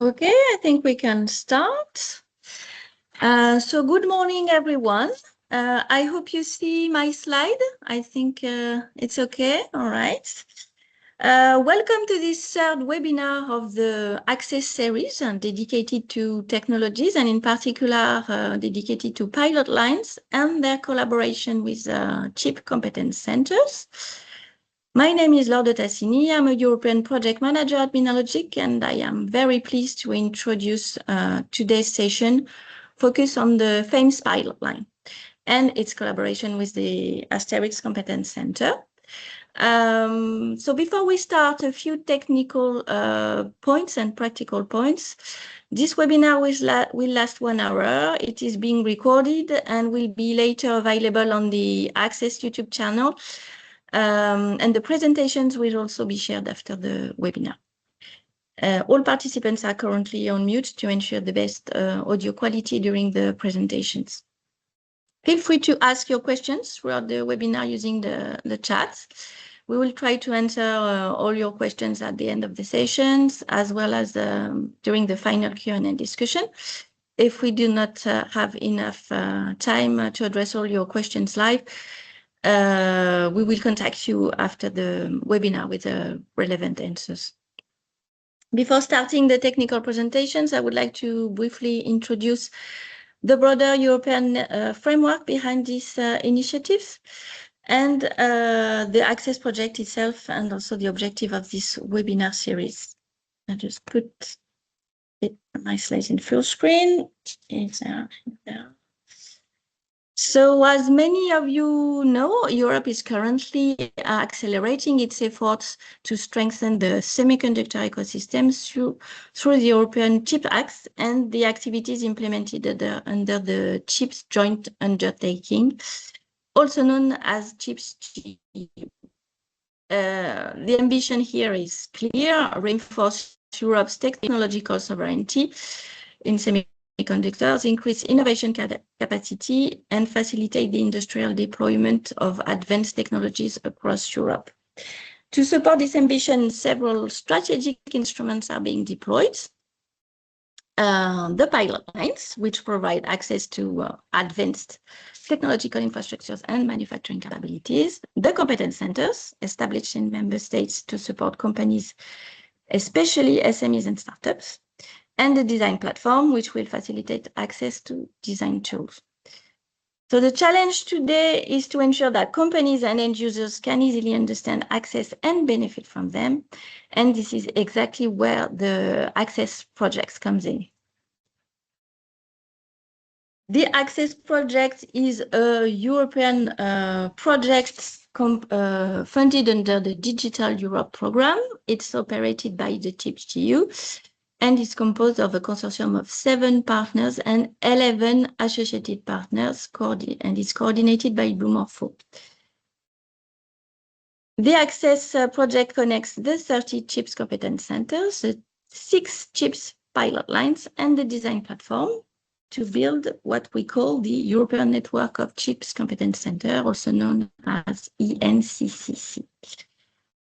Okay, I think we can start. So good morning, everyone. I hope you see my slide. I think it's okay. All right. Welcome to this third webinar of the Access series dedicated to technologies and in particular dedicated to pilot lines and their collaboration with chip competence centers. My name is Laure de Tassini. I'm a European project manager at Mineralogic, and I am very pleased to introduce today's session focused on the FAMES pilot line and its collaboration with the ASTEERICS Competence Center. So before we start, a few technical points and practical points. This webinar will last 1 hour. It is being recorded and will be later available on the Access YouTube channel. And the presentations will also be shared after the webinar. All participants are currently on mute to ensure the best audio quality during the presentations. Feel free to ask your questions throughout the webinar using the chat. We will try to answer all your questions at the end of the sessions, as well as during the final Q&A discussion. If we do not have enough time to address all your questions live, we will contact you after the webinar with relevant answers. Before starting the technical presentations, I would like to briefly introduce the broader European framework behind these initiatives and the Access project itself, and also the objective of this webinar series. I'll just put my slides in full screen. So as many of you know, Europe is currently accelerating its efforts to strengthen the semiconductor ecosystem through the European Chip Act and the activities implemented under the CHIPS joint undertaking, also known as CHIPS. The ambition here is clear: reinforce Europe's technological sovereignty in semiconductors, increase innovation capacity, and facilitate the industrial deployment of advanced technologies across Europe. To support this ambition, several strategic instruments are being deployed. The pilot lines, which provide access to advanced technological infrastructures and manufacturing capabilities. The competence centers, established in member states to support companies, especially SMEs and startups. And the design platform, which will facilitate access to design tools. So the challenge today is to ensure that companies and end users can easily understand Access and benefit from them. And this is exactly where the Access projects comes in. The Access project is a European project funded under the Digital Europe program. It's operated by the CHIPS EU. And is composed of a consortium of 7 partners and 11 associated partners, and is coordinated by Blue-Morpho. The Access project connects the 30 CHIPS competence centers, the 6 CHIPS pilot lines, and the design platform to build what we call the European Network of CHIPS Competence Center, also known as ENCCC.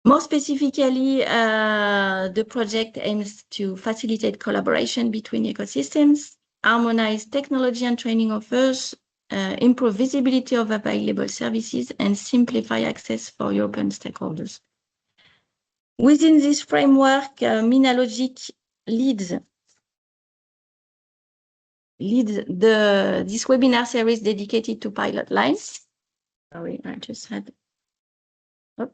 More specifically, the project aims to facilitate collaboration between ecosystems, harmonize technology and training offers, improve visibility of available services, and simplify access for European stakeholders. Within this framework, Mineralogic leads this webinar series dedicated to pilot lines. Sorry, I just had... Oh.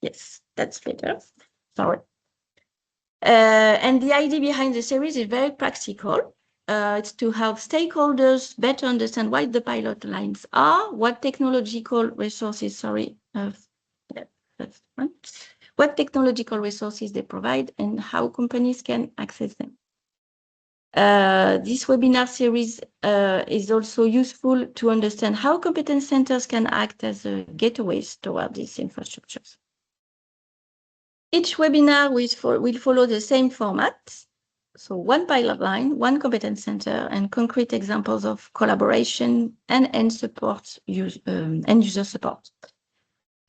Yes, that's better. Sorry. And the idea behind the series is very practical. It's to help stakeholders better understand what the pilot lines are, what technological resources, what technological resources they provide, and how companies can access them. This webinar series is also useful to understand how competence centers can act as gateways toward these infrastructures. Each webinar will follow the same format. So 1 pilot line, 1 competence center, and concrete examples of collaboration and end user support.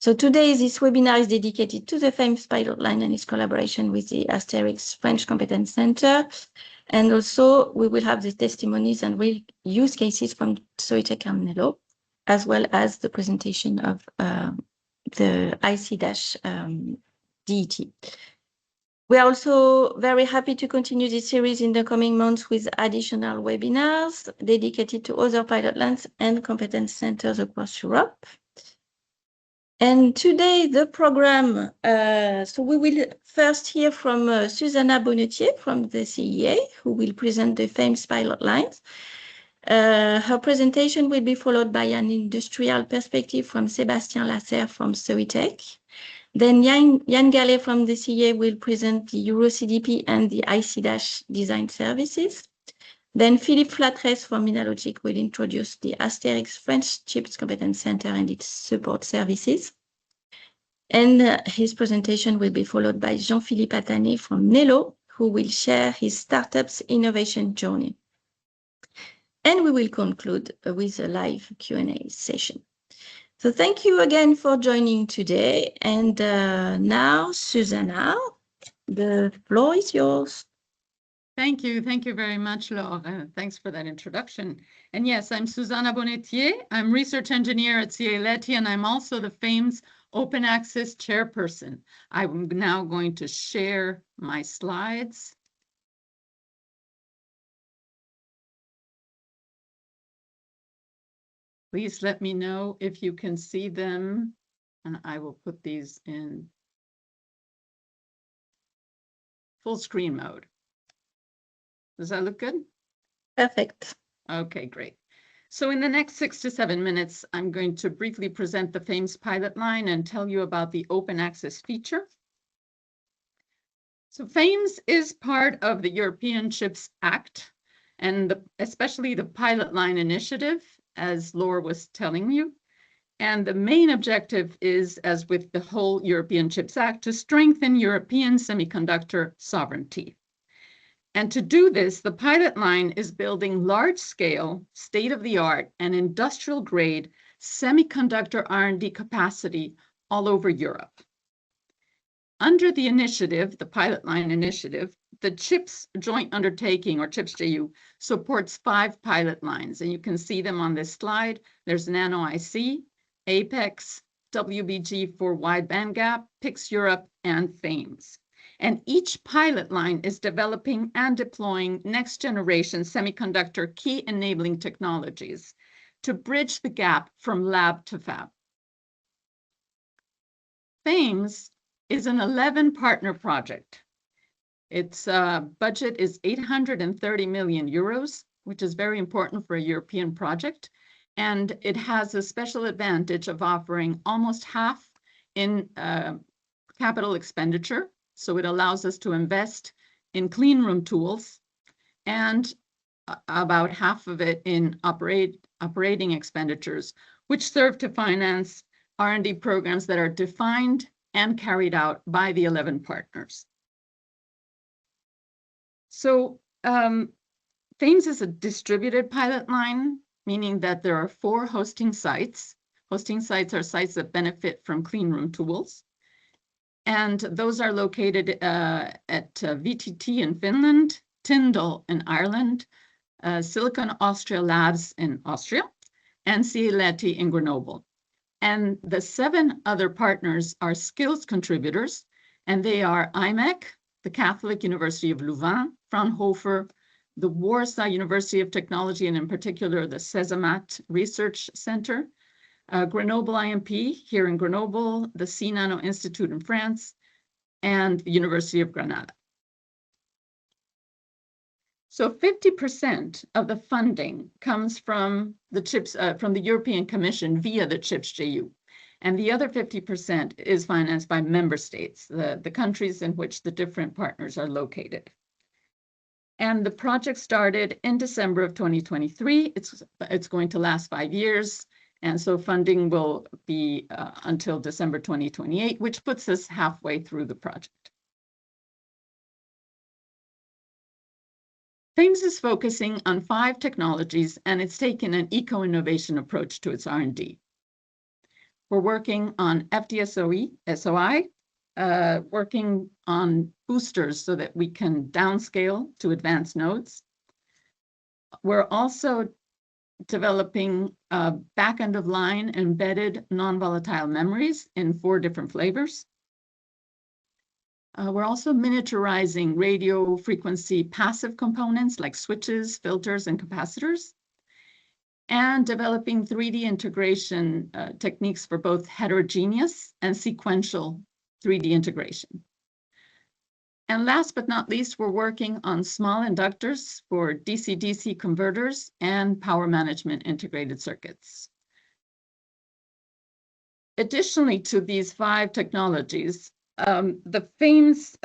So today, this webinar is dedicated to the FAMES pilot line and its collaboration with the ASTEERICS French Competence Center. And also, we will have the testimonies and real use cases from Soitec and Nellow, as well as the presentation of the IC-DET. We are also very happy to continue this series in the coming months with additional webinars dedicated to other pilot lines and competence centers across Europe. And today, the program, so we will first hear from Susanna Bonnetier from the CEA, who will present the FAMES pilot lines. Her presentation will be followed by an industrial perspective from Sébastien Lasserre from Soitec. Then Yann Gallet from the CEA will present the euroCDP and the IC- design services. Then Philippe Flatres from Minalogic will introduce the ASTEERICS French Chips Competence Center and its support services. And his presentation will be followed by Jean-Philippe Attané from Nellow, who will share his startup's innovation journey. And we will conclude with a live Q&A session. So thank you again for joining today. And now, Susanna, the floor is yours. Thank you very much, Laure. Thanks for that introduction. And yes, I'm Susanna Bonnetier. I'm research engineer at saint-etienne, and I'm also the FAMES Open Access Chairperson. I'm now going to share my slides. Please let me know if you can see them, and I will put these in full screen mode. Does that look good? Perfect. Okay, great. So in the next 6 to 7 minutes, I'm going to briefly present the FAMES pilot line and tell you about the open access feature. So FAMES is part of the European Chips Act, and especially the pilot line initiative, as Laure was telling you. And the main objective is, as with the whole European Chips Act, to strengthen European semiconductor sovereignty. And to do this, the pilot line is building large-scale, state-of-the-art, and industrial-grade semiconductor R&D capacity all over Europe. Under the initiative, the pilot line initiative, the CHIPS joint undertaking, or CHIPS-JU, supports 5 pilot lines, and you can see them on this slide. There's Nano IC, Apex, WBG for wide bandgap, PIX Europe, and FAMES. And each pilot line is developing and deploying next-generation semiconductor key enabling technologies to bridge the gap from lab to fab. FAMES is an 11-partner project. Its budget is 830 million euros, which is very important for a European project. And it has a special advantage of offering almost half in capital expenditure. So it allows us to invest in clean room tools and about half of it in operating expenditures, which serve to finance R&D programs that are defined and carried out by the 11 partners. So FAMES is a distributed pilot line, meaning that there are 4 hosting sites. Hosting sites are sites that benefit from clean room tools. And those are located at VTT in Finland, Tyndall in Ireland, Silicon Austria Labs in Austria, and saint-etienne in Grenoble. And the 7 other partners are skills contributors, and they are IMEC, the Catholic University of Louvain, Fraunhofer, the Warsaw University of Technology, and in particular the CESAMAT Research Center, Grenoble IMP here in Grenoble, the C-Nano Institute in France, and the University of Granada. So 50% of the funding comes from the CHIPS, from the European Commission via the CHIPS-JU. And the other 50% is financed by member states, the countries in which the different partners are located. And the project started in December of 2023. It's going to last 5 years. And so funding will be until December 2028, which puts us halfway through the project. FAMES is focusing on 5 technologies, and it's taken an eco-innovation approach to its R&D. We're working on FD-SOI, working on boosters so that we can downscale to advanced nodes. We're also developing back end of line embedded non-volatile memories in 4 different flavors. We're also miniaturizing radio frequency passive components like switches, filters, and capacitors, and developing 3D integration techniques for both heterogeneous and sequential 3D integration. And last but not least, we're working on small inductors for DC-DC converters and power management integrated circuits. Additionally to these 5 technologies, the FAMES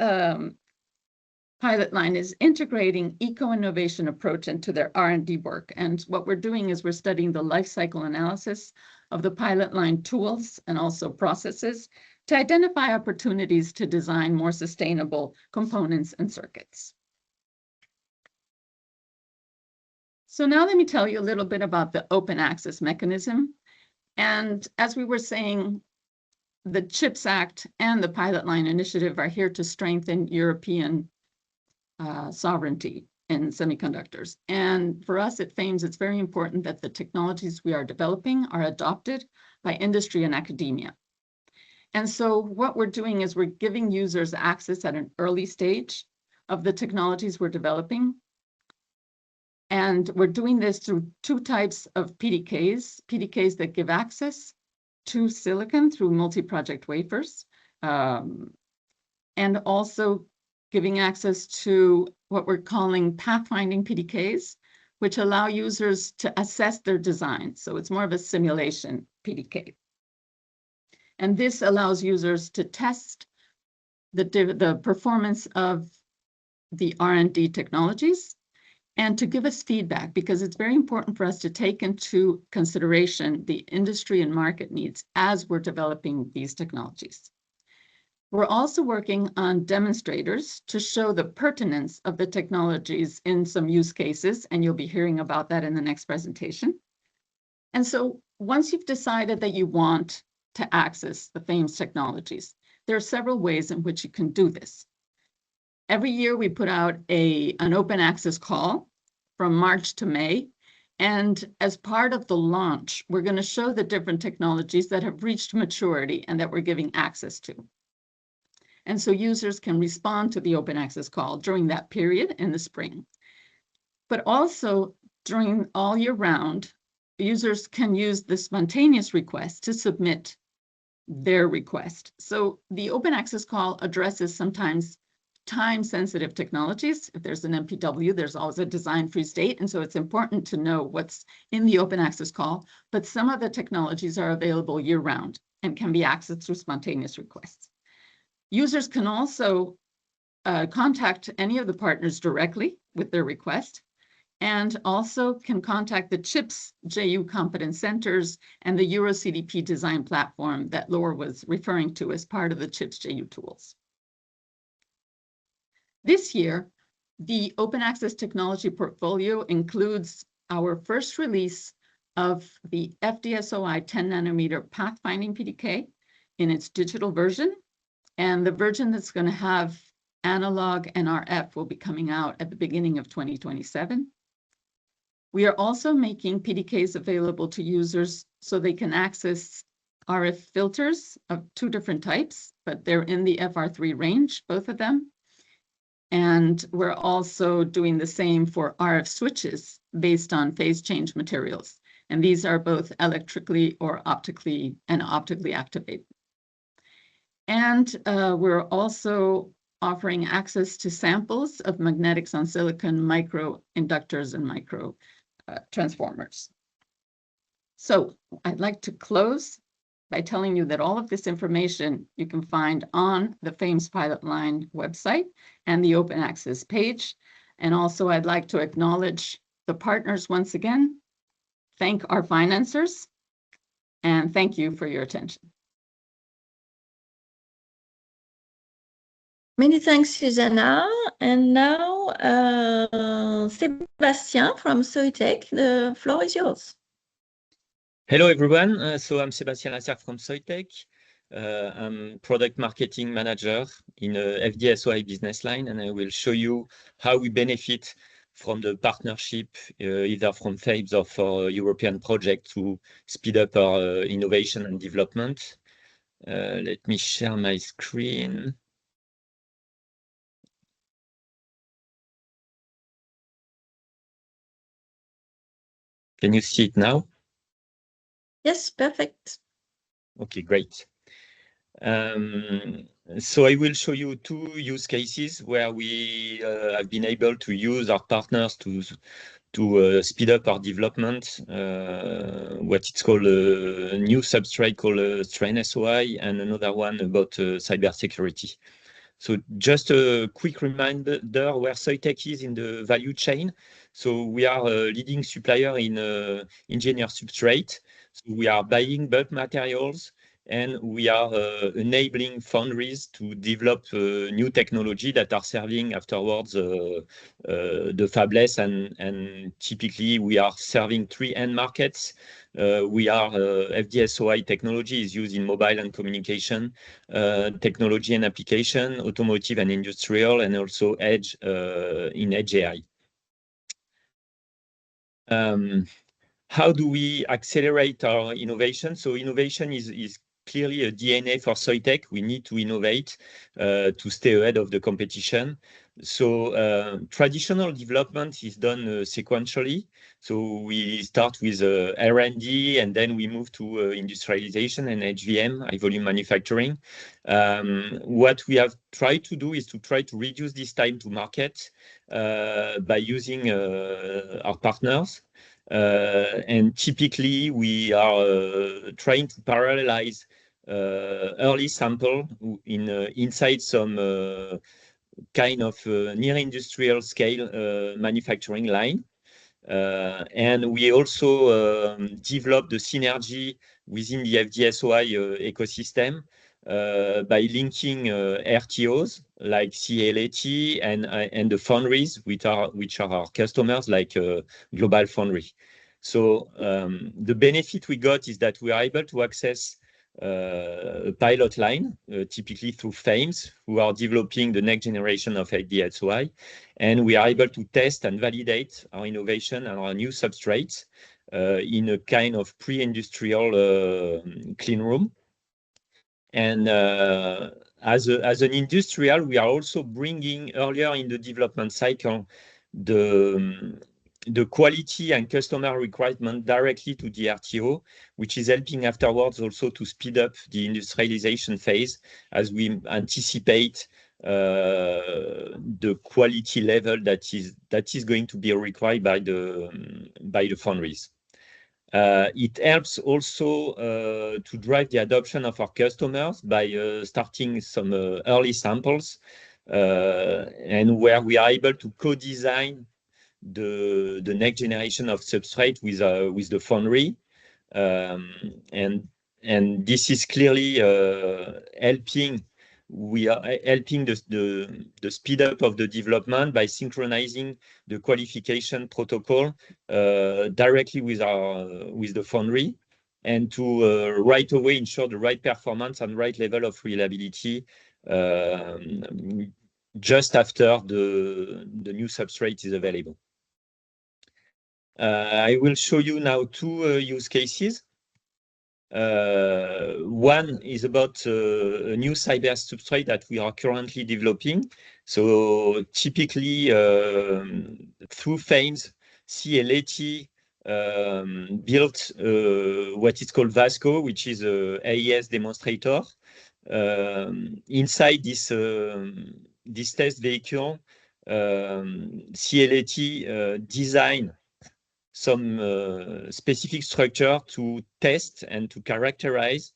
pilot line is integrating eco-innovation approach into their R&D work. And what we're doing is we're studying the life cycle analysis of the pilot line tools and also processes to identify opportunities to design more sustainable components and circuits. So now let me tell you a little bit about the open access mechanism. And as we were saying, the CHIPS Act and the Pilot Line Initiative are here to strengthen European sovereignty in semiconductors. And for us at FAMES, it's very important that the technologies we are developing are adopted by industry and academia. And so what we're doing is we're giving users access at an early stage of the technologies we're developing. And we're doing this through 2 types of PDKs that give access to silicon through multi-project wafers, and also giving access to what we're calling pathfinding PDKs, which allow users to assess their design. So it's more of a simulation PDK. And this allows users to test the performance of the R&D technologies and to give us feedback, because it's very important for us to take into consideration the industry and market needs as we're developing these technologies. We're also working on demonstrators to show the pertinence of the technologies in some use cases, and you'll be hearing about that in the next presentation. And so once you've decided that you want to access the FAMES technologies, there are several ways in which you can do this. Every year we put out an open access call from March to May. And as part of the launch, we're going to show the different technologies that have reached maturity and that we're giving access to. And so users can respond to the open access call during that period in the spring. But also during all year round, users can use the spontaneous request to submit their request. So the open access call addresses sometimes time-sensitive technologies. If there's an MPW, there's always a design-free state. And so it's important to know what's in the open access call. But some of the technologies are available year-round and can be accessed through spontaneous requests. Users can also contact any of the partners directly with their request, and also can contact the CHIPS JU Competence Centers and the euroCDP design platform that Laura was referring to as part of the CHIPS JU tools. This year, the open access technology portfolio includes our first release of the FD-SOI 10 nanometer pathfinding PDK in its digital version, and the version that's going to have analog and RF will be coming out at the beginning of 2027. We are also making PDKs available to users so they can access RF filters of 2 different types, but they're in the FR3 range, both of them. And we're also doing the same for RF switches based on phase change materials. And these are both electrically or optically activated. And we're also offering access to samples of magnetics on silicon micro inductors and micro transformers. So I'd like to close by telling you that all of this information you can find on the FAMES Pilot Line website and the open access page. And also I'd like to acknowledge the partners once again, thank our financiers, and thank you for your attention. Many thanks, Susanna. And now, Sébastien from Soitec, the floor is yours. Hello, everyone. So I'm Sébastien Lasserre from Soitec. I'm product marketing manager in FD-SOI business line, and I will show you how we benefit from the partnership, either from FAMES or for European project to speed up our innovation and development. Let me share my screen. Can you see it now? Yes, perfect. Okay, great. So I will show you two use cases where we have been able to use our partners to speed up our development, what it's called a new substrate called strain-SOI, and another one about cybersecurity. So just a quick reminder where Soitec is in the value chain. So we are a leading supplier in engineered substrate. So we are buying bulk materials, and we are enabling foundries to develop new technology that are serving afterwards the fabless, and typically we are serving three end markets. We are FD-SOI technology is used in mobile and communication, technology and application, automotive and industrial, and also edge in edge AI. How do we accelerate our innovation? So innovation is clearly a DNA for Soitec. We need to innovate to stay ahead of the competition. So traditional development is done sequentially. So we start with R&D, and then we move to industrialization and HVM, high volume manufacturing. What we have tried to do is to try to reduce this time to market by using our partners. And typically, we are trying to parallelize early sample inside some kind of near industrial scale manufacturing line. And we also develop the synergy within the FD-SOI ecosystem by linking RTOs like CALAT and the foundries, which are our customers, like Global Foundry. So the benefit we got is that we are able to access a pilot line, typically through FAMES, who are developing the next generation of FD-SOI, and we are able to test and validate our innovation and our new substrates in a kind of pre-industrial clean room. And as an industrial, we are also bringing earlier in the development cycle the quality and customer requirement directly to the RTO, which is helping afterwards also to speed up the industrialization phase as we anticipate the quality level that is going to be required by the foundries. It helps also to drive the adoption of our customers by starting some early samples, and where we are able to co-design the next generation of substrate with the foundry, and this is clearly helping. We are helping the speed up of the development by synchronizing the qualification protocol directly with the foundry, and to right away ensure the right performance and right level of reliability just after the new substrate is available. I will show you now two use cases. One is about a new cyber substrate that we are currently developing. So typically through FAMES, CALAT built what is called Vasco, which is a AES demonstrator. Inside this test vehicle, CALAT designed some specific structure to test and to characterize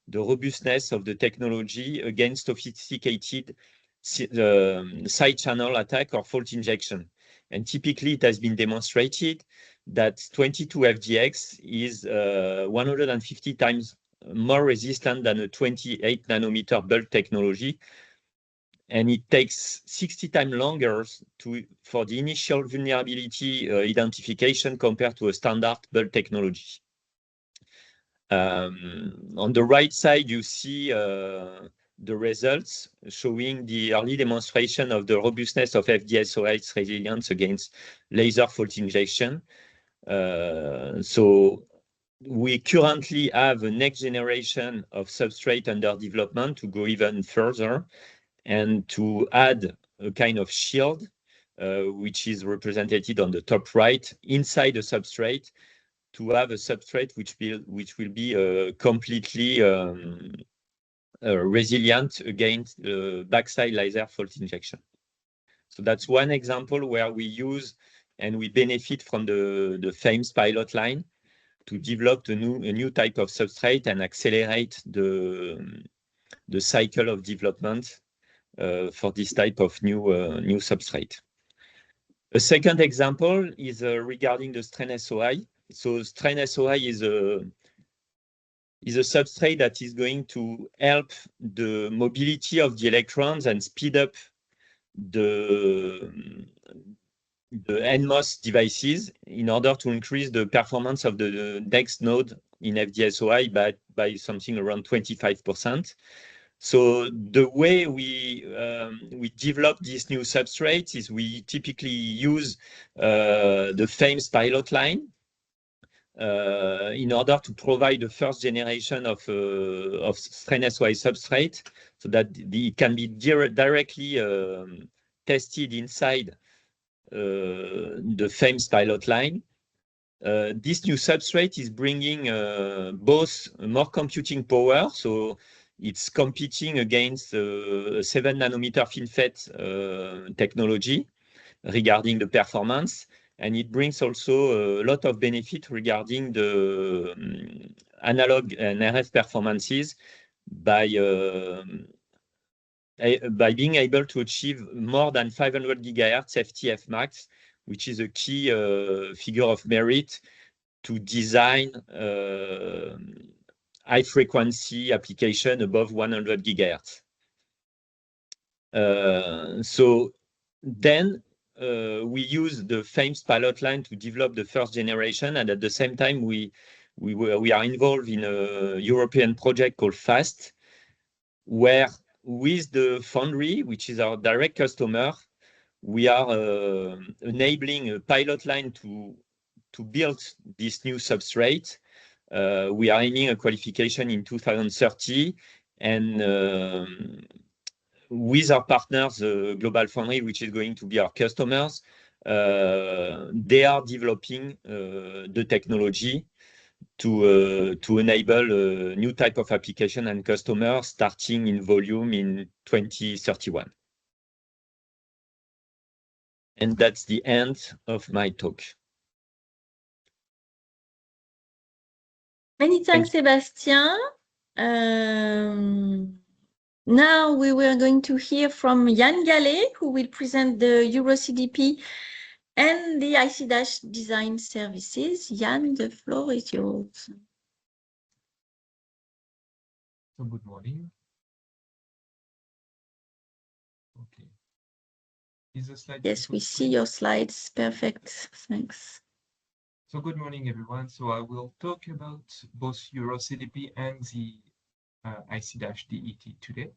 the robustness of the technology against sophisticated side channel attack or fault injection. And typically, it has been demonstrated that 22FDX is 150 times more resistant than a 28 nanometer bulk technology. And it takes 60 times longer for the initial vulnerability identification compared to a standard bulk technology. On the right side, you see the results showing the early demonstration of the robustness of FD-SOI's resilience against laser fault injection. So we currently have a next generation of substrate under development to go even further and to add a kind of shield, which is represented on the top right, inside the substrate, to have a substrate which will be completely resilient against backside laser fault injection. So that's one example where we use and we benefit from the FAMES pilot line to develop a new type of substrate and accelerate the cycle of development for this type of new substrate. A second example is regarding the strain-SOI. So strain-SOI is a substrate that is going to help the mobility of the electrons and speed up the NMOS devices in order to increase the performance of the next node in FD-SOI by something around 25%. So the way we develop these new substrates is we typically use the FAMES pilot line in order to provide the first generation of strain-SOI substrate, so that it can be directly tested inside the FAMES pilot line. This new substrate is bringing both more computing power, so it's competing against 7 nanometer FinFET technology regarding the performance, and it brings also a lot of benefit regarding the analog and RF performances by being able to achieve more than 500 gigahertz FTF max, which is a key figure of merit to design high frequency application above 100 gigahertz. So then we use the FAMES pilot line to develop the first generation, and at the same time we are involved in a European project called FAST, where with the foundry, which is our direct customer, we are enabling a pilot line to build this new substrate. We are aiming a qualification in 2030, and with our partners, Global Foundry, which is going to be our customers, they are developing the technology to enable a new type of application and customers starting in volume in 2031. And that's the end of my talk. Many thanks, Sébastien. Now we were going to hear from Yann Gallet, who will present the euroCDP and the IC- design services. Yann, the floor is yours. So good morning. Okay. Is the slide? Yes, we see your slides. Perfect. Thanks. So good morning, everyone. So I will talk about both euroCDP and the IC-DET today.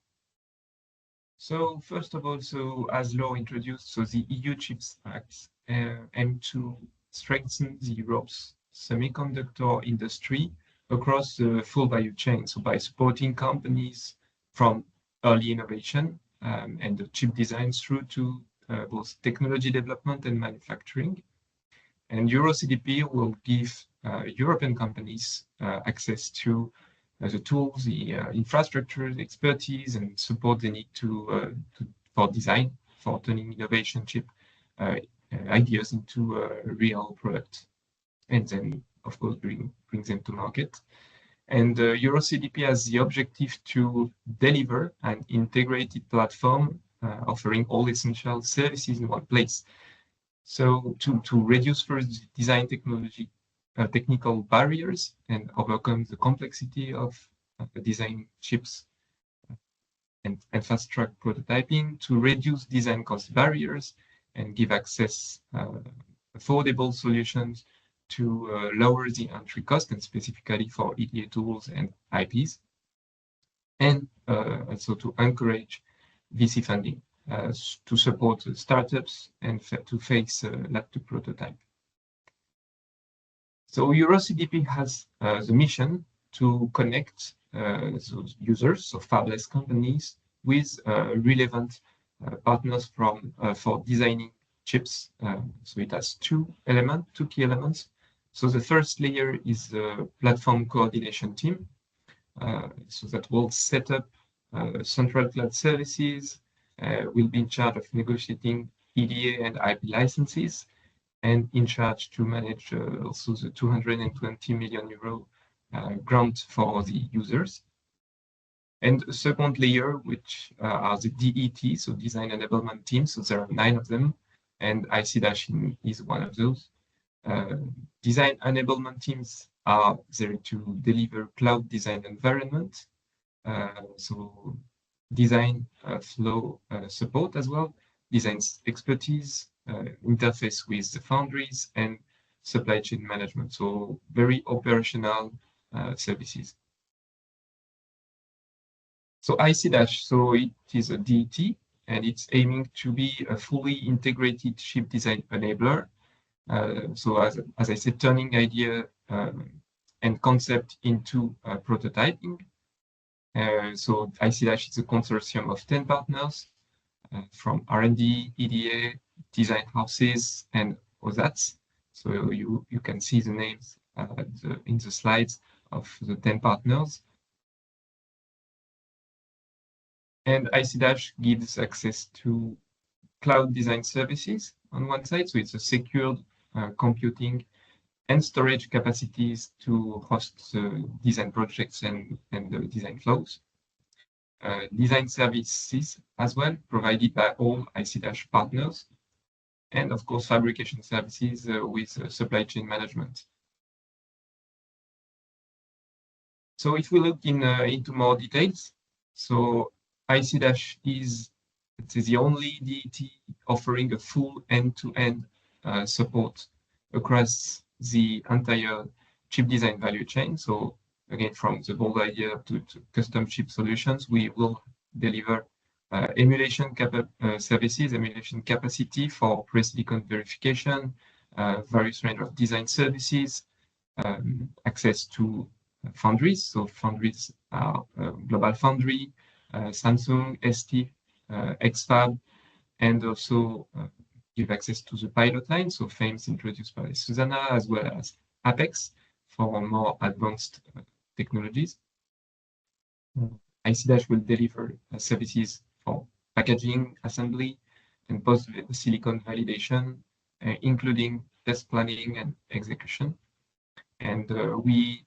So first of all, so as Laure introduced, so the EU Chips Act aim to strengthen the Europe's semiconductor industry across the full value chain. So by supporting companies from early innovation and the chip design through to both technology development and manufacturing. And euroCDP will give European companies access to the tools, the infrastructure, the expertise, and support they need for design, for turning innovation chip ideas into a real product, and then, of course, bring them to market. And euroCDP has the objective to deliver an integrated platform offering all essential services in one place. So to reduce first design technical barriers and overcome the complexity of design chips and fast track prototyping, to reduce design cost barriers and give access affordable solutions to lower the entry cost, and specifically for EDA tools and IPs, and also to encourage VC funding to support startups and to face lab to prototype. So euroCDP has the mission to connect those users, so fabless companies, with relevant partners for designing chips. So it has two key elements. So the first layer is the platform coordination team. So that will set up central cloud services, will be in charge of negotiating EDA and IP licenses, and in charge to manage also the 220 million euro grant for the users. And a second layer, which are the DET, so design enablement teams. So there are 9 of them, and IC- is one of those. Design enablement teams are there to deliver cloud design environment, so design flow support as well, design expertise, interface with the foundries, and supply chain management. So very operational services. So IC-, so it is a DET, and it's aiming to be a fully integrated chip design enabler. So as I said, turning idea and concept into prototyping. So IC- is a consortium of 10 partners from R&D, EDA, design houses, and OSATs. So you can see the names in the slides of the 10 partners. And IC- gives access to cloud design services on one side. So it's a secured computing and storage capacities to host design projects and the design flows. Design services as well, provided by all IC- partners. And of course, fabrication services with supply chain management. So if we look into more details, so IC- is the only DET offering a full end-to-end support across the entire chip design value chain. So again, from the bold idea to custom chip solutions, we will deliver emulation services, emulation capacity for pre-silicon verification, various range of design services, access to foundries. So foundries are Global Foundry, Samsung, ST, XFAB, and also give access to the pilot line. So FAMES introduced by Susanna, as well as Apex for more advanced technologies. IC- will deliver services for packaging, assembly, and post-silicon validation, including test planning and execution. And we,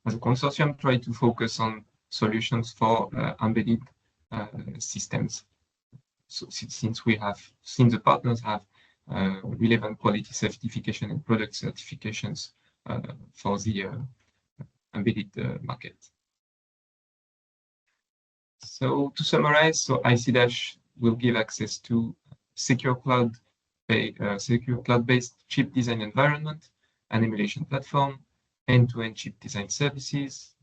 as a consortium, try to focus on solutions for embedded systems. So since the partners have relevant quality certification and product certifications for the embedded market. So to summarize, so IC- will give access to secure cloud-based chip design environment, an emulation platform, end-to-end chip design services,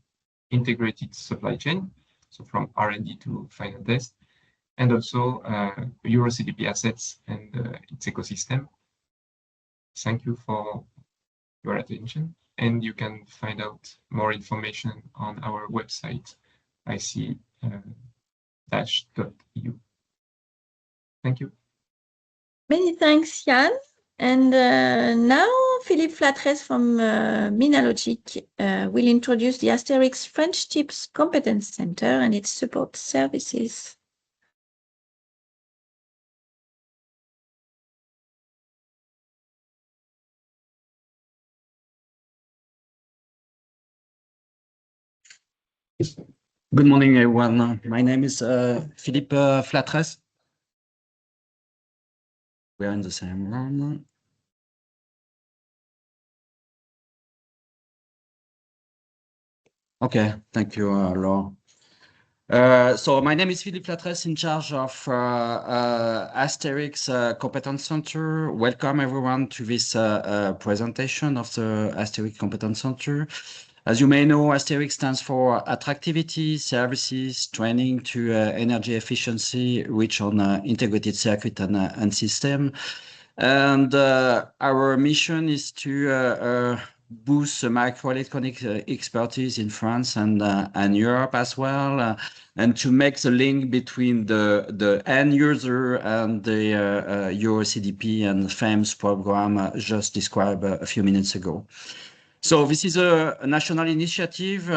integrated supply chain, so from R&D to final test, and also euroCDP assets and its ecosystem. Thank you for your attention, and you can find out more information on our website, ic-EU. Thank you. Many thanks, Yann. And now Philippe Flatres from Minalogic will introduce the ASTEERICS French Chips Competence Center and its support services. Good morning, everyone. My name is Philippe Flatres. We are in the same room. Okay, thank you, Laure. So my name is Philippe Flatresse, in charge of ASTEERICS Competence Center. Welcome everyone to this presentation of the ASTEERICS Competence Center. As you may know, ASTEERICS stands for Attractivity, Services, Training to Energy Efficiency, Rich on Integrated Circuit and System. And our mission is to boost the microelectronic expertise in France and Europe as well, and to make the link between the end user and the euroCDP and FAMES program just described a few minutes ago. So this is a national initiative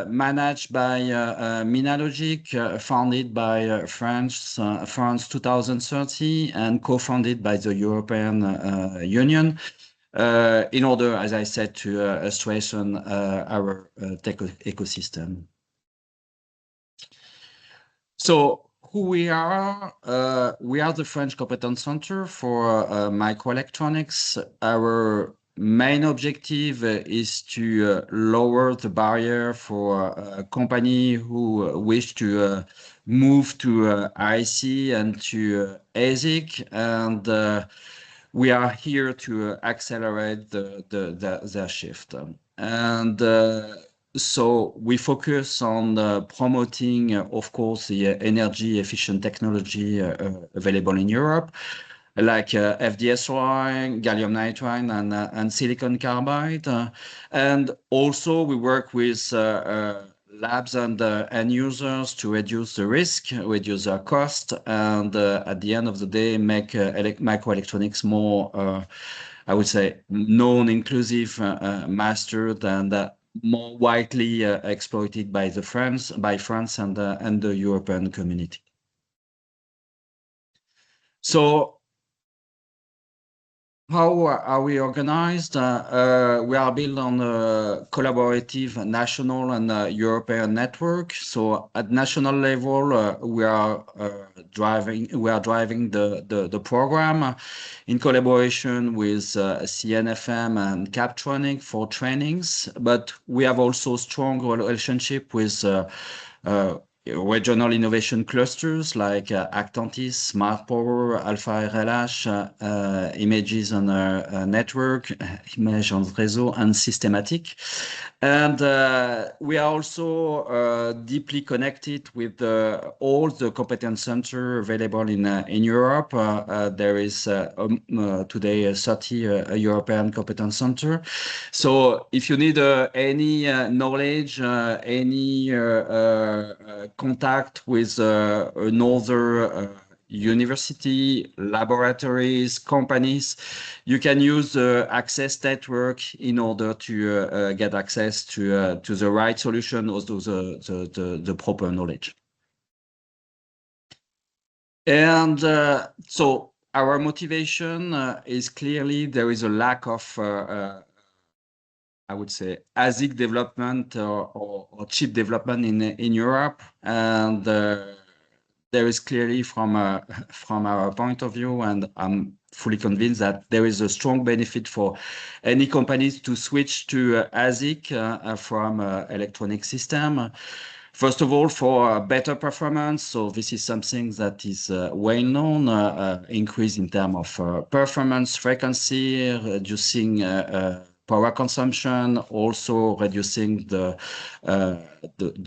managed by Minalogic, founded by France 2030, and co-founded by the European Union, in order, as I said, to strengthen our tech ecosystem. So who we are the French Competence Center for microelectronics. Our main objective is to lower the barrier for a company who wish to move to IC and to ASIC, and we are here to accelerate the shift. And so we focus on promoting, of course, the energy efficient technology available in Europe, like FD-SOI, gallium nitride, and silicon carbide. And also we work with labs and end users to reduce the risk, reduce their cost, and at the end of the day, make microelectronics more, I would say, known, inclusive, mastered, and more widely exploited by France and the European community. So how are we organized? We are built on a collaborative national and European network. So at national level, we are driving the program in collaboration with CNFM and Captronic for trainings. But we have also strong relationship with regional innovation clusters like Actantis, Smart Power, Alpha RLH, Images on a Network, Image on Réseau, and Systematic. And we are also deeply connected with all the competence centers available in Europe. There is today 30 European competence center. So if you need any knowledge, any contact with another university, laboratories, companies, you can use the access network in order to get access to the right solution or to the proper knowledge. And so our motivation is clearly there is a lack of I would say ASIC development or chip development in Europe, and there is clearly from our point of view, and I'm fully convinced that there is a strong benefit for any companies to switch to ASIC from electronic system. First of all, for better performance. So this is something that is well known, increase in terms of performance, frequency, reducing power consumption, also reducing the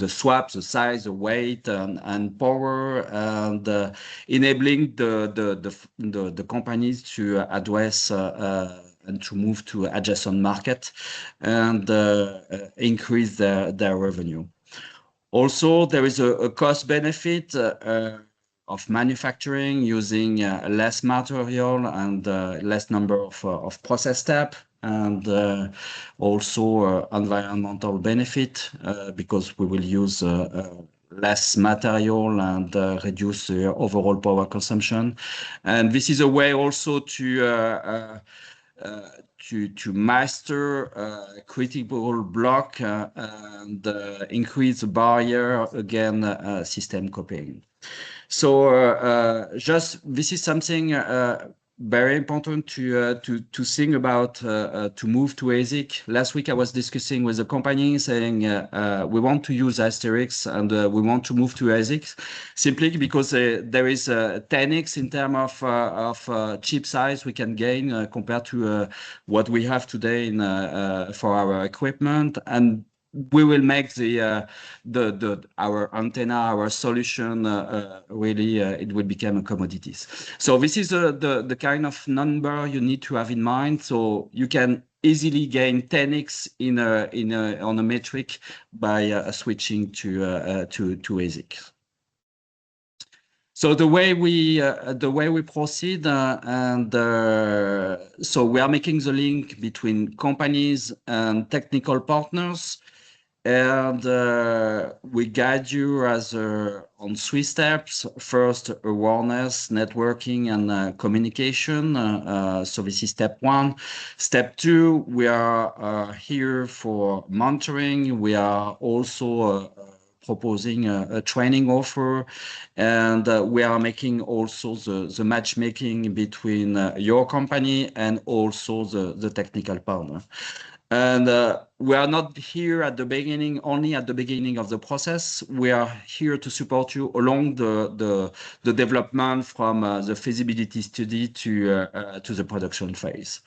swap, the size, the weight, and power, and enabling the companies to address and to move to adjacent market and increase their revenue. Also, there is a cost benefit of manufacturing using less material and less number of process steps, and also environmental benefit because we will use less material and reduce the overall power consumption. And this is a way also to master critical block and increase the barrier against system copying. So this is something very important to think about to move to ASIC. Last week I was discussing with a company saying we want to use ASTEERICS and we want to move to ASIC simply because there is 10x in terms of chip size we can gain compared to what we have today in for our equipment, and we will make our antenna, our solution really it will become a commodities. So this is the kind of number you need to have in mind. So you can easily gain 10x on a metric by switching to ASIC. So the way we proceed, so we are making the link between companies and technical partners, and we guide you on 3 steps. First, awareness, networking, and communication. So this is step 1. Step 2, we are here for mentoring. We are also proposing a training offer, and we are making also the matchmaking between your company and also the technical partner. And we are not here at the beginning, only at the beginning of the process. We are here to support you along the development from the feasibility study to the production phase.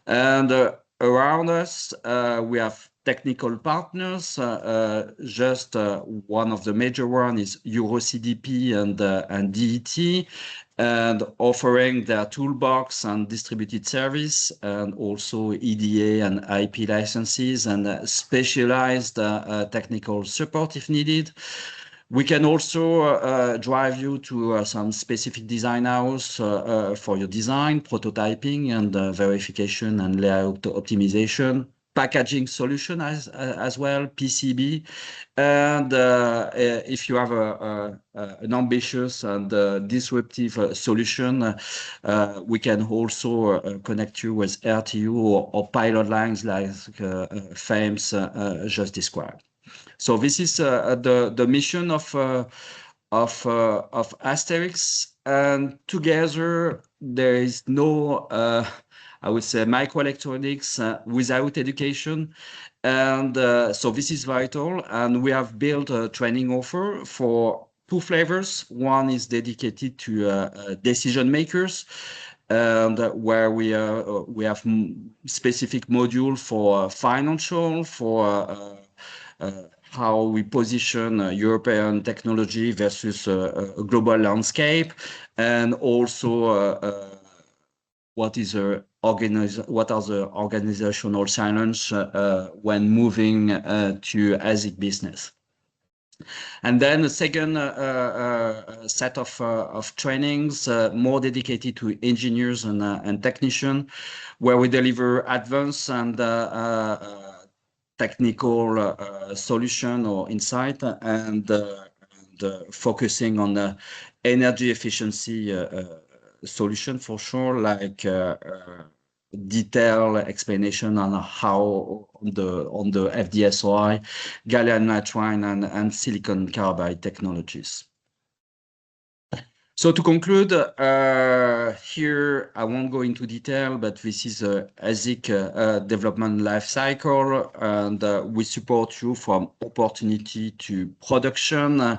And around us, we have technical partners. Just one of the major ones is euroCDP and DET, and offering their toolbox and distributed service, and also EDA and IP licenses and specialized technical support if needed. We can also drive you to some specific design house for your design, prototyping, and verification and layout optimization, packaging solution as well, PCB. And if you have an ambitious and disruptive solution, we can also connect you with RTU or pilot lines like FAMES just described. So this is the mission of ASTEERICS, and together there is no, I would say, microelectronics without education, and so this is vital. And we have built a training offer for 2 flavors. One is dedicated to decision makers, and where we have specific module for financial, for how we position European technology versus a global landscape, and also what are the organizational challenges when moving to ASIC business. And then the second set of trainings, more dedicated to engineers and technicians, where we deliver advanced and technical solution or insight, and focusing on the energy efficiency solution for sure, like detailed explanation on how on the FDSOI, gallium nitride, and silicon carbide technologies. So to conclude, here I won't go into detail, but this is a ASIC development life cycle, and we support you from opportunity to production.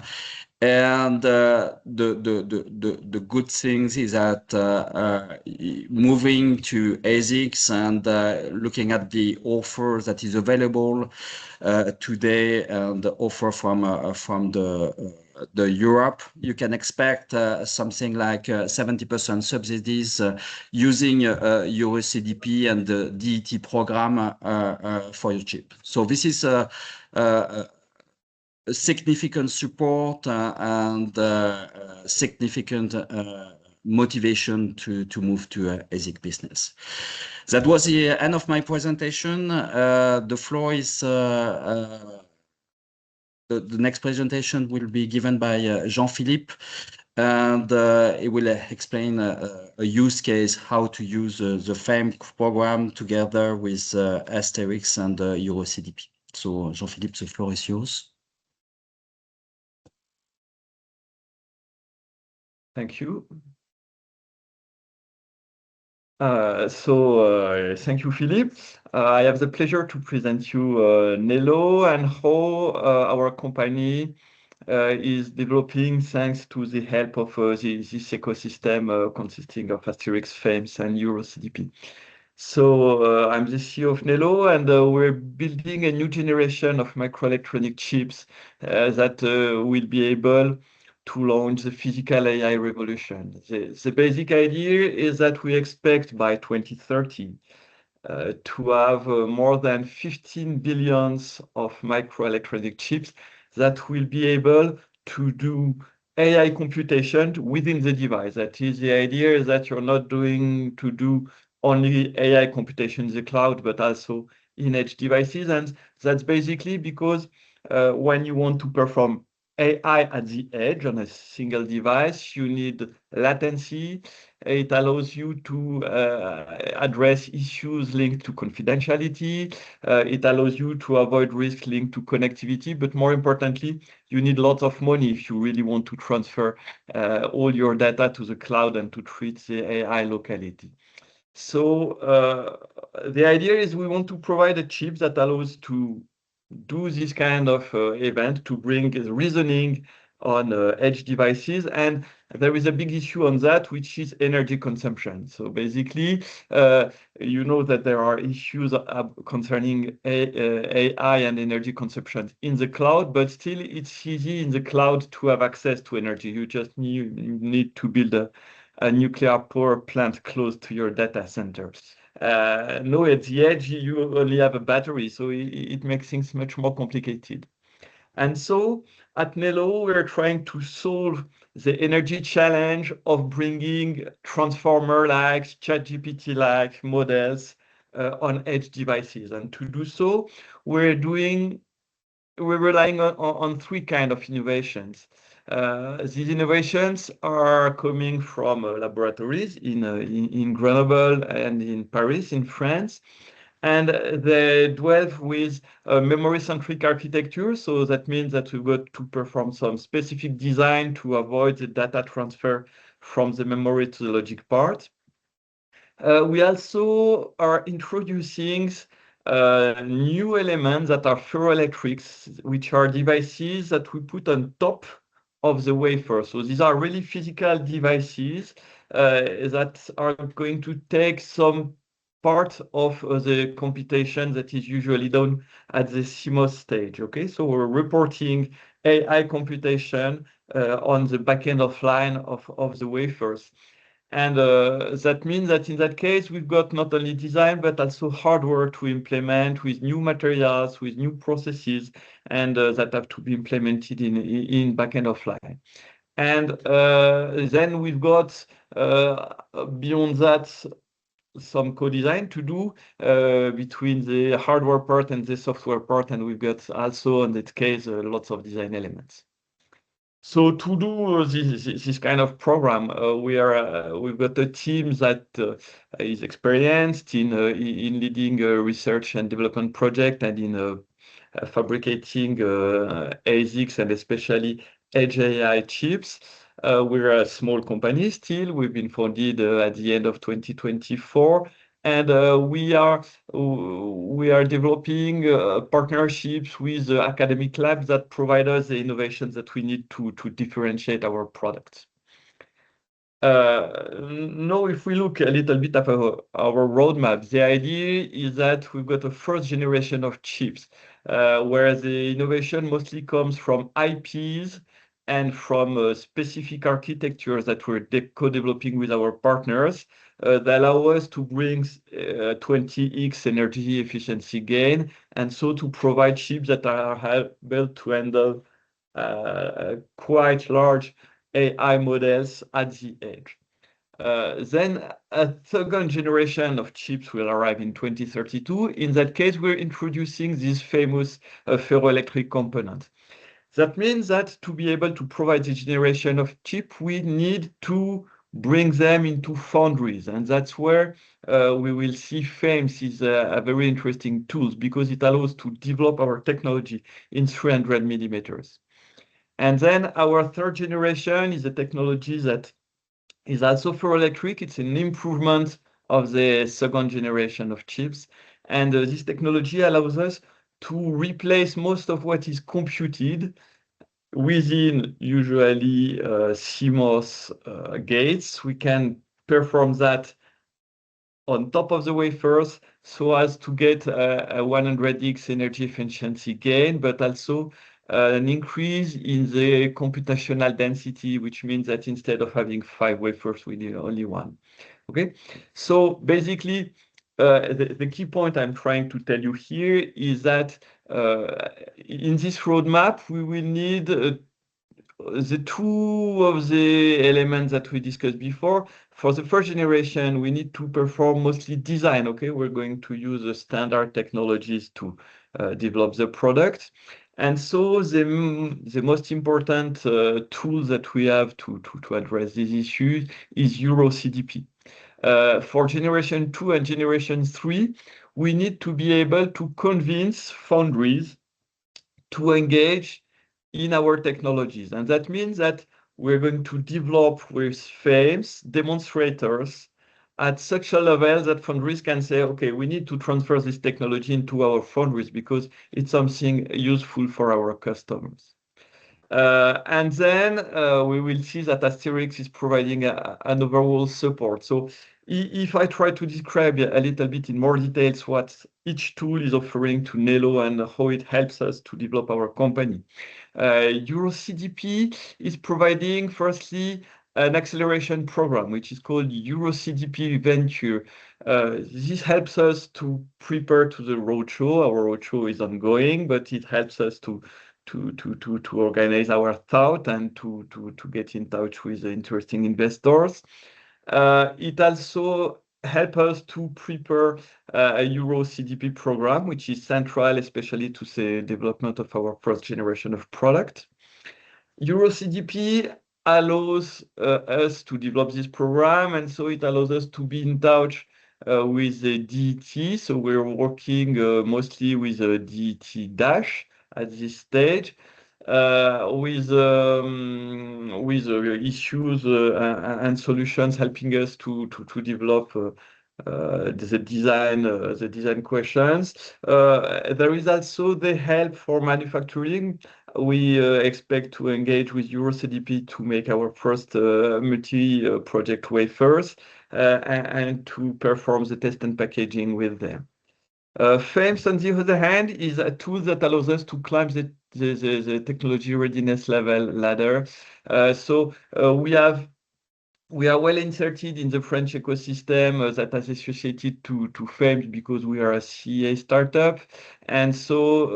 And the good things is that moving to ASICs and looking at the offer that is available today, and the offer from the Europe, you can expect something like 70% subsidies using euroCDP and the DET program for your chip. So this is significant support and significant motivation to move to ASIC business. That was the end of my presentation. The floor is the next presentation will be given by Jean-Philippe, and he will explain a use case, how to use the FAMES program together with ASTEERICS and euroCDP. So Jean-Philippe, the floor is yours. Thank you. Thank you, Philippe. I have the pleasure to present you Nellow and how our company is developing thanks to the help of this ecosystem consisting of ASTEERICS, FAMES, and euroCDP. I'm the CEO of Nellow, and we're building a new generation of microelectronic chips that will be able to launch the physical AI revolution. The basic idea is that we expect by 2030 to have more than 15 billions of microelectronic chips that will be able to do AI computation within the device. That is, the idea is that you're not doing to do only AI computation in the cloud, but also in edge devices. And that's basically because when you want to perform AI at the edge on a single device, you need latency. It allows you to address issues linked to confidentiality. It allows you to avoid risk linked to connectivity. But more importantly, you need lots of money if you really want to transfer all your data to the cloud and to treat the AI locality. The idea is we want to provide a chip that allows to do this kind of event, to bring reasoning on edge devices. And there is a big issue on that, which is energy consumption. So basically, you know that there are issues concerning AI and energy consumption in the cloud, but still it's easy in the cloud to have access to energy. You just need to build a nuclear power plant close to your data center. No, at the edge, you only have a battery, so it makes things much more complicated. And so at Nellow, we're trying to solve the energy challenge of bringing transformer-like, ChatGPT-like models on edge devices. And to do so, we're relying on three kinds of innovations. These innovations are coming from laboratories in Grenoble and in Paris, in France, and they dwell with memory-centric architecture. So that means that we've got to perform some specific design to avoid the data transfer from the memory to the logic part. We also are introducing new elements that are ferroelectrics, which are devices that we put on top of the wafer. So these are really physical devices that are going to take some part of the computation that is usually done at the CMOS stage. Okay, so we're reporting AI computation on the backend of line of the wafers. And that means that in that case, we've got not only design, but also hardware to implement with new materials, with new processes, and that have to be implemented in backend of line. And then we've got, beyond that, some co-design to do between the hardware part and the software part. And we've got also, in that case, lots of design elements. So to do this kind of program, we've got a team that is experienced in leading a research and development project and in fabricating ASICs and especially edge AI chips. We're a small company still. We've been founded at the end of 2024. And we are developing partnerships with academic labs that provide us the innovations that we need to differentiate our products. Now, if we look a little bit at our roadmap, the idea is that we've got a first generation of chips where the innovation mostly comes from IPs and from specific architectures that we're co-developing with our partners that allow us to bring 20x energy efficiency gain, and so to provide chips that are able to handle quite large AI models at the edge. Then a second generation of chips will arrive in 2032. In that case, we're introducing this famous ferroelectric component. That means that to be able to provide this generation of chip, we need to bring them into foundries. And that's where we will see FAMES is a very interesting tool because it allows to develop our technology in 300 millimeters. And then our third generation is a technology that is also ferroelectric. It's an improvement of the second generation of chips. And this technology allows us to replace most of what is computed within usually CMOS gates. We can perform that on top of the wafers so as to get a 100x energy efficiency gain, but also an increase in the computational density, which means that instead of having 5 wafers, we need only 1. Okay, so basically, the key point I'm trying to tell you here is that in this roadmap, we will need the two of the elements that we discussed before. For the first generation, we need to perform mostly design. Okay, we're going to use the standard technologies to develop the product. And so the most important tool that we have to address these issues is euroCDP. For generation 2 and generation 3, we need to be able to convince foundries to engage in our technologies. And that means that we're going to develop with FAMES demonstrators at such a level that foundries can say, okay, we need to transfer this technology into our foundries because it's something useful for our customers. And then we will see that ASTEERICS is providing an overall support. So if I try to describe a little bit in more details what each tool is offering to Nellow and how it helps us to develop our company. euroCDP is providing, firstly, an acceleration program, which is called euroCDP Venture. This helps us to prepare to the roadshow. Our roadshow is ongoing, but it helps us to organize our thought and to get in touch with interesting investors. It also helps us to prepare a euroCDP program, which is central, especially to the development of our first generation of product. euroCDP allows us to develop this program, and so it allows us to be in touch with the DET. So we're working mostly with a DET dash at this stage, with issues and solutions helping us to develop the design questions. There is also the help for manufacturing. We expect to engage with euroCDP to make our first multi-project wafers and to perform the test and packaging with them. FAMES, on the other hand, is a tool that allows us to climb the technology readiness level ladder. We are well inserted in the French ecosystem that is associated to FAMES because we are a CEA startup. And so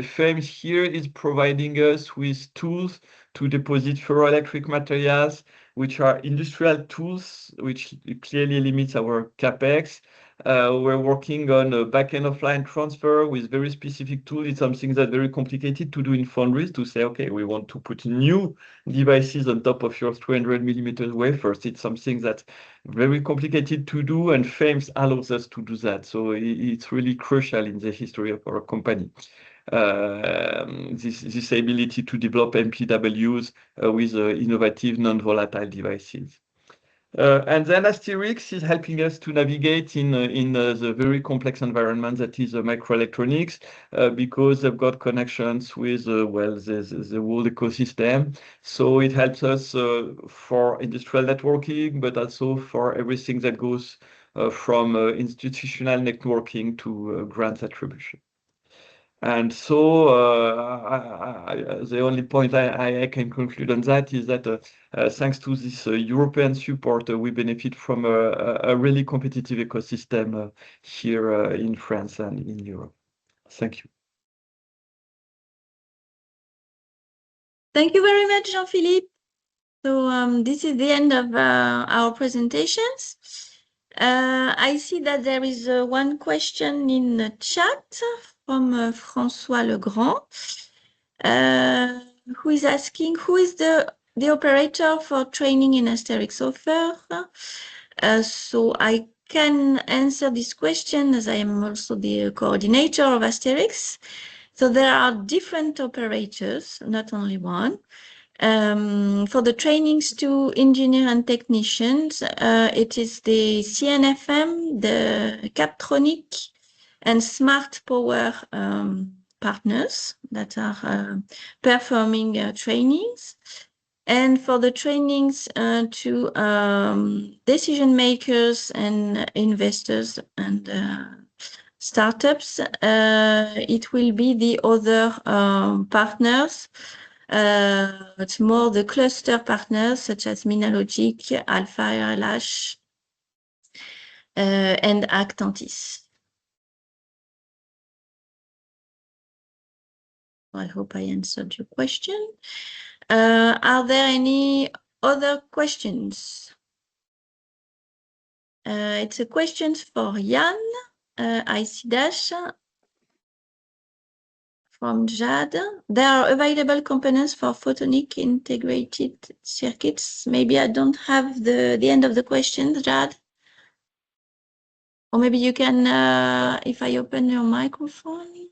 FAMES here is providing us with tools to deposit ferroelectric materials, which are industrial tools, which clearly limits our CapEx. We're working on a back-end offline transfer with very specific tools. It's something that's very complicated to do in foundries to say, okay, we want to put new devices on top of your 300 millimeter wafers. It's something that's very complicated to do, and FAMES allows us to do that. So it's really crucial in the history of our company. This ability to develop MPWs with innovative non-volatile devices. And then ASTEERICS is helping us to navigate in the very complex environment that is microelectronics, because they've got connections with the whole ecosystem. So it helps us for industrial networking, but also for everything that goes from institutional networking to grant attribution. And so the only point I can conclude on that is that thanks to this European support, we benefit from a really competitive ecosystem here in France and in Europe. Thank you. Thank you very much, Jean-Philippe. So this is the end of our presentations. I see that there is one question in the chat from François Legrand, who is asking, who is the operator for training in ASTEERICS offer? So I can answer this question as I am also the coordinator of ASTEERICS. So there are different operators, not only one. For the trainings to engineer and technicians, it is the CNFM, the Captronic, and Smart Power partners that are performing trainings. And for the trainings to decision makers and investors and startups, it will be the other partners. It's more the cluster partners such as Minalogic, Alpha RLH, and Actantis. I hope I answered your question. Are there any other questions? It's a question for Jan, IC-, from Jade. There are available components for photonic integrated circuits. Maybe I don't have the end of the question, Jade. Or maybe you can, if I open your microphone.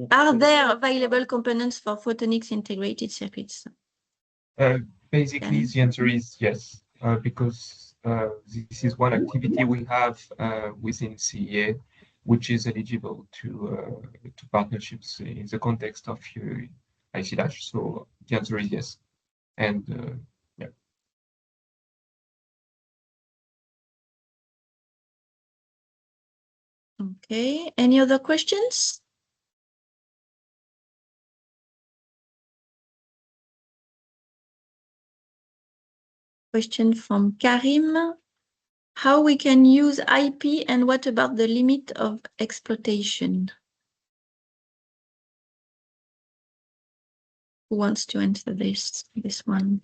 Are there available components for photonics integrated circuits? Basically, the answer is yes, because this is one activity we have within CEA, which is eligible to partnerships in the context of IC-. So the answer is yes. And yeah. Okay, any other questions? Question from Karim. How we can use IP and what about the limit of exploitation? Who wants to answer this one?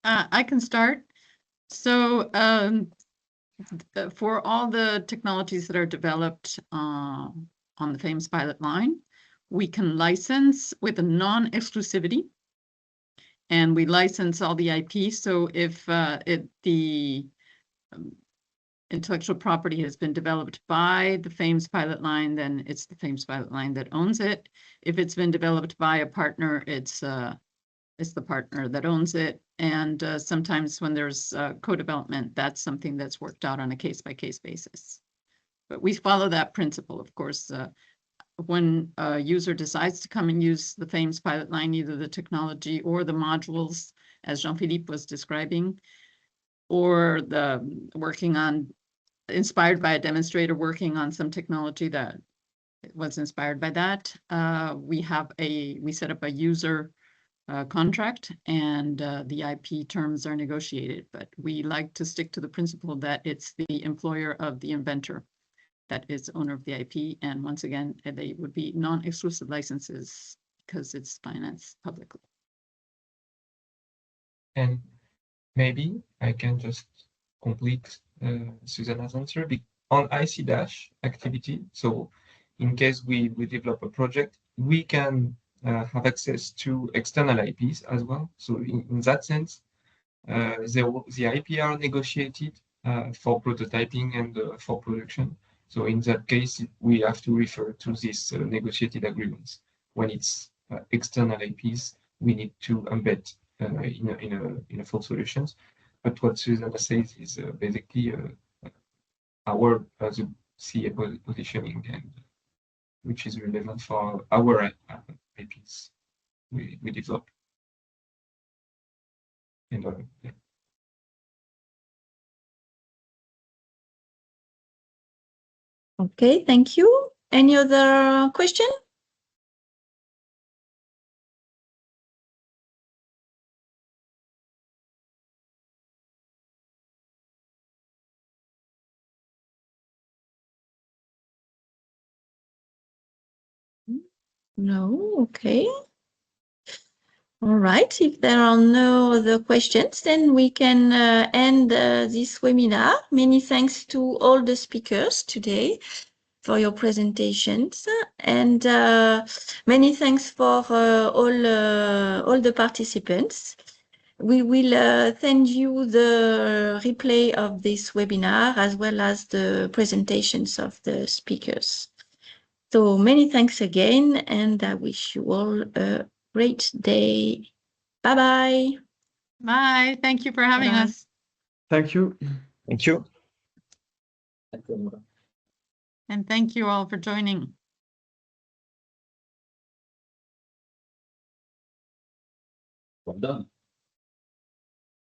I can start. So for all the technologies that are developed on the FAMES pilot line, we can license with a non-exclusivity, and we license all the IP. So if the intellectual property has been developed by the FAMES pilot line, then it's the FAMES pilot line that owns it. If it's been developed by a partner, it's the partner that owns it. And sometimes when there's co-development, that's something that's worked out on a case-by-case basis. But we follow that principle, of course. When a user decides to come and use the FAMES pilot line, either the technology or the modules, as Jean-Philippe was describing, or the working on, inspired by a demonstrator working on some technology that was inspired by that, we set up a user contract, and the IP terms are negotiated, but we like to stick to the principle that it's the employer of the inventor that is owner of the IP. And once again, they would be non-exclusive licenses because it's financed publicly. And maybe I can just complete Susanna's answer on IC- activity. So in case we develop a project, we can have access to external IPs as well. So in that sense, the IP are negotiated for prototyping and for production. So in that case, we have to refer to these negotiated agreements. When it's external IPs, we need to embed in a full solutions. But what Susanna says is basically our the CA positioning, and which is relevant for our IPs we develop. And yeah. Okay, thank you. Any other question? No, okay. All right, if there are no other questions, then we can end this webinar. Many thanks to all the speakers today for your presentations, and many thanks for all the participants. We will send you the replay of this webinar as well as the presentations of the speakers. So many thanks again, and I wish you all a great day. Bye-bye. Bye. Thank you for having Bye-bye. us. Thank you. Thank you. And thank you all for joining. Well done.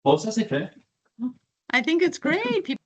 Bon, ça c'est fait. I think it's great. People